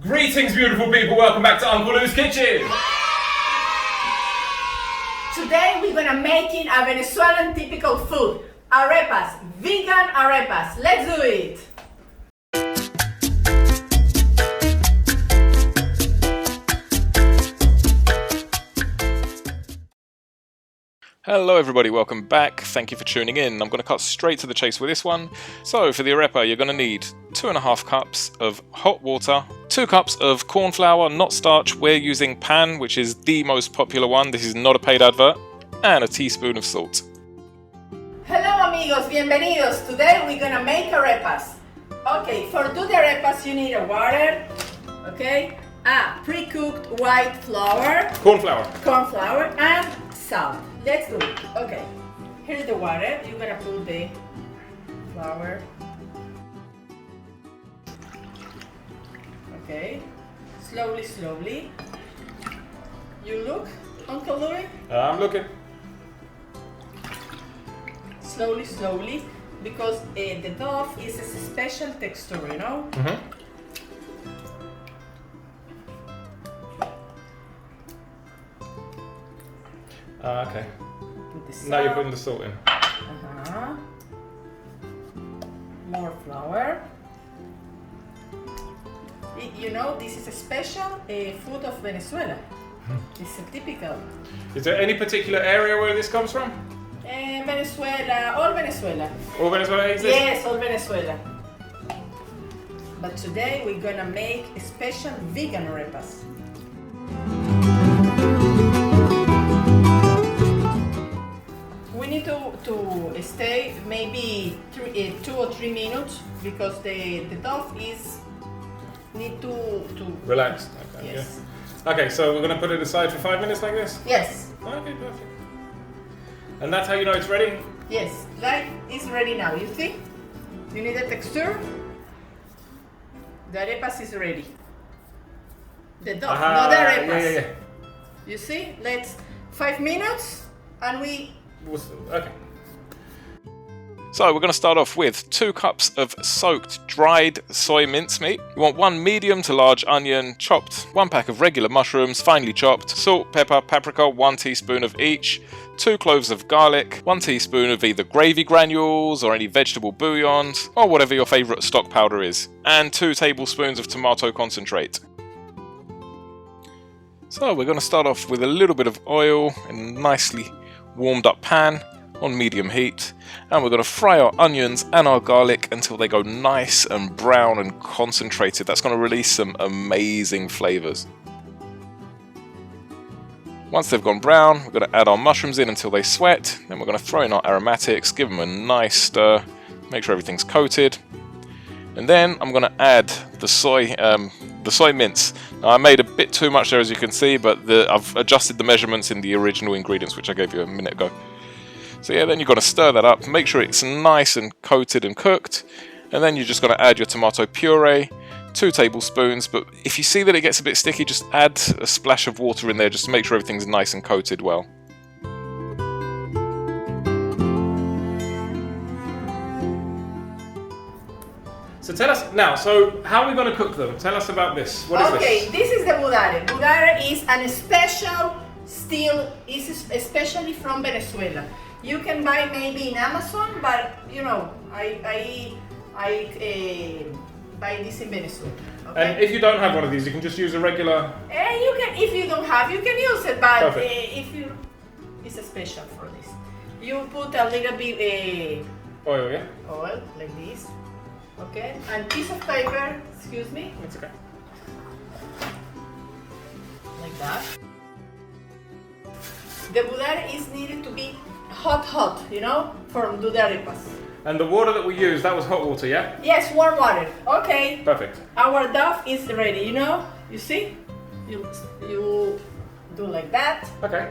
Greetings, beautiful people. Welcome back to Uncle Lou's Kitchen. Today we're gonna making a Venezuelan typical food, arepas, vegan arepas. Let's do it. Hello everybody, welcome back. Thank you for tuning in. I'm going to cut straight to the chase with this one. So for the arepa, you're going to need 2.5 cups of hot water, 2 cups of corn flour, not starch. We're using pan, which is the most popular one. This is not a paid advert. And a teaspoon of salt. Hello amigos, bienvenidos. Today we're gonna make arepas. Okay, for do the arepas you need a water, okay, a pre-cooked white flour, Corn flour, and salt. Let's do it. Okay, here's the water. You're gonna put the flour. Okay, slowly. You look, Uncle Louis? I'm looking. Slowly, because the dough is a special texture, you know? Okay. Put the salt. Now you're putting the salt in. More flour. You know, this is a special food of Venezuela. It's a typical. Is there any particular area where this comes from? Venezuela, all Venezuela. All Venezuela exists? Yes, all Venezuela. But today we're gonna make a special vegan arepas. We need to stay maybe 2 or 3 minutes because the dough need to Relax. Okay, yes. yeah. Okay, so we're going to put it aside for 5 minutes like this? Yes. Okay, perfect. And that's how you know it's ready? Yes, like it's ready now. You see? You need a texture. The arepas is ready. The dough, not the arepas. Yeah. You see? Let's 5 minutes and we. Okay. So we're going to start off with 2 cups of soaked dried soy mincemeat. You want 1 medium to large onion chopped, 1 pack of regular mushrooms finely chopped, salt, pepper, paprika, 1 teaspoon of each, 2 cloves of garlic, 1 teaspoon of either gravy granules or any vegetable bouillons, or whatever your favourite stock powder is, and 2 tablespoons of tomato concentrate. So we're going to start off with a little bit of oil in a nicely warmed up pan on medium heat, and we're going to fry our onions and our garlic until they go nice and brown and concentrated. That's going to release some amazing flavours. Once they've gone brown, we're going to add our mushrooms in until they sweat. Then we're going to throw in our aromatics, give them a nice stir, make sure everything's coated. And then I'm going to add the soy mince. Now I made a bit too much there, as you can see, but I've adjusted the measurements in the original ingredients, which I gave you a minute ago. So yeah, then you've got to stir that up, make sure it's nice and coated and cooked, and then you're just going to add your tomato puree, 2 tablespoons, but if you see that it gets a bit sticky, just add a splash of water in there just to make sure everything's nice and coated well. So tell us now, so how are we going to cook them? Tell us about this. What is this? Okay, this is the boudare. Boudare is a special steel, is especially from Venezuela. You can buy maybe in Amazon, but you know, I buy this in Venezuela. Okay? And if you don't have one of these, you can just use a regular. You can, if you don't have, you can use it, but Perfect. if you, it's a special for this. You put a little bit Oil, yeah? oil like this, okay, and piece of paper. Excuse me, That's okay. like that. The boudare is needed to be hot, you know, for do the arepas. And the water that we used, that was hot water, yeah? Yes, warm water. Okay. Perfect. Our dough is ready. You know, you see, you do like that. Okay.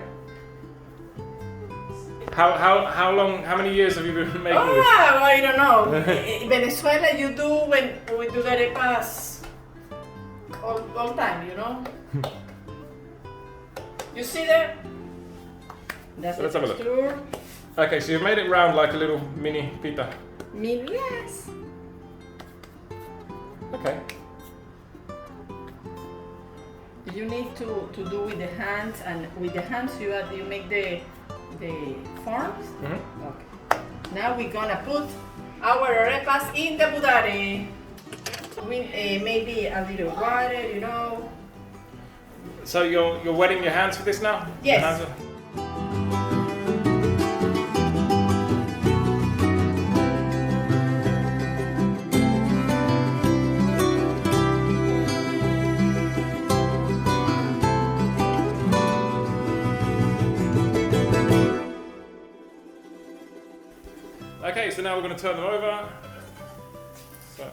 How long? How many years have you been making this? Oh, I don't know. In Venezuela, you do when we do the arepas all time. You know. You see there? That's Let's the have a look. texture. Okay, so you've made it round like a little mini pita. Yes. Okay. You need to do with the hands, and with the hands you make the forms. Mm-hmm. Okay. Now we're gonna put our arepas in the boudare. With maybe a little water, you know. So you're wetting your hands for this now? Yes. Your hands are... Okay, so now we're going to turn them over. So,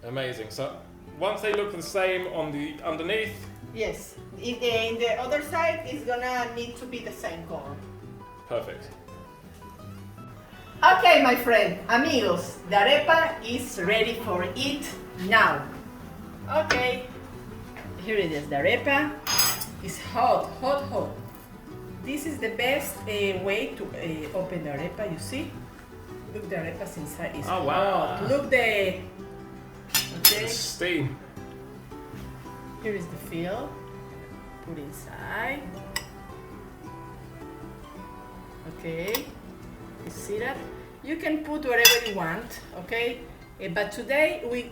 amazing. So once they look the same on the underneath. Yes. In the other side, it's gonna need to be the same color. Perfect. Okay, my friend, amigos, the arepa is ready for eat now. Okay, here it is, the arepa is hot, hot, hot. This is the best way to open the arepa, you see? Look, the arepas inside is Oh, wow. hot. Look the, okay, Steam. here is the fill, put inside. Okay, you see that? You can put whatever you want, okay? But today we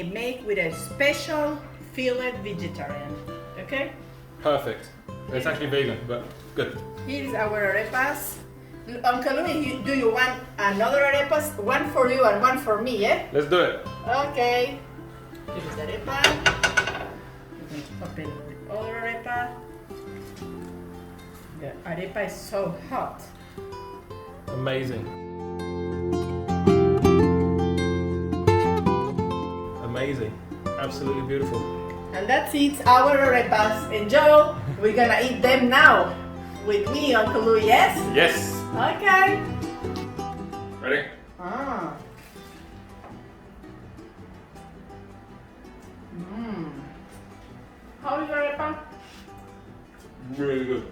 make with a special fillet vegetarian, okay? Perfect. It's actually vegan, but good. Here's our arepas. Uncle Louis, do you want another arepas? One for you and one for me, eh? Let's do it. Okay. Here's the arepa. We're going to open the other arepa. The arepa is so hot. Amazing. Amazing. Absolutely beautiful. And that's it, our arepas. And Joe, we're gonna eat them now. With me, Uncle Louis, yes? Yes. Okay. Ready? Ah. How is your arepa? Really good.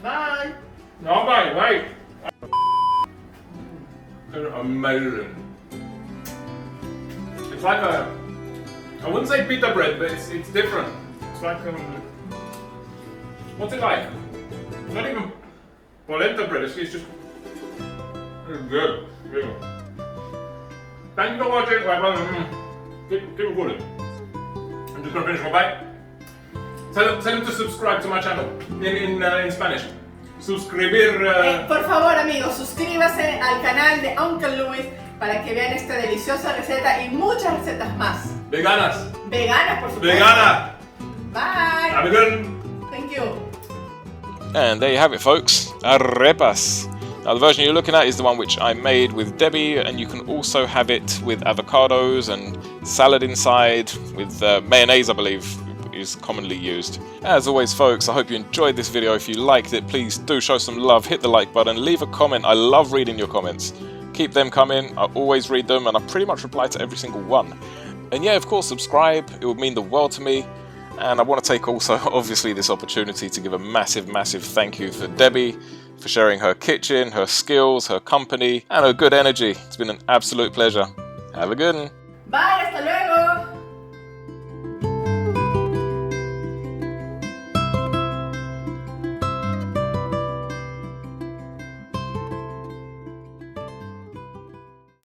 Bye. No, wait. They're amazing. It's like I wouldn't say pita bread, but it's different. It's like, what's it like? It's not even polenta bread, it's just, it's good. Really. Thank you for watching. Keep recording. I'm just gonna finish my bite. Tell them to subscribe to my channel in Spanish. Suscribir. Por favor, amigos, suscríbase al canal de Uncle Louis para que vean esta deliciosa receta y muchas recetas más. Veganas. Veganas, por supuesto. Vegana. Bye. Have a good. Thank you. And there you have it, folks. Arepas. Now the version you're looking at is the one which I made with Debbie, and you can also have it with avocados and salad inside with mayonnaise, I believe, is commonly used. As always, folks, I hope you enjoyed this video. If you liked it, please do show some love, hit the like button, leave a comment. I love reading your comments. Keep them coming. I always read them and I pretty much reply to every single one. And yeah, of course, subscribe. It would mean the world to me. And I want to take also, obviously, this opportunity to give a massive, massive thank you for Debbie, for sharing her kitchen, her skills, her company, and her good energy. It's been an absolute pleasure. Have a good one. Bye, hasta luego.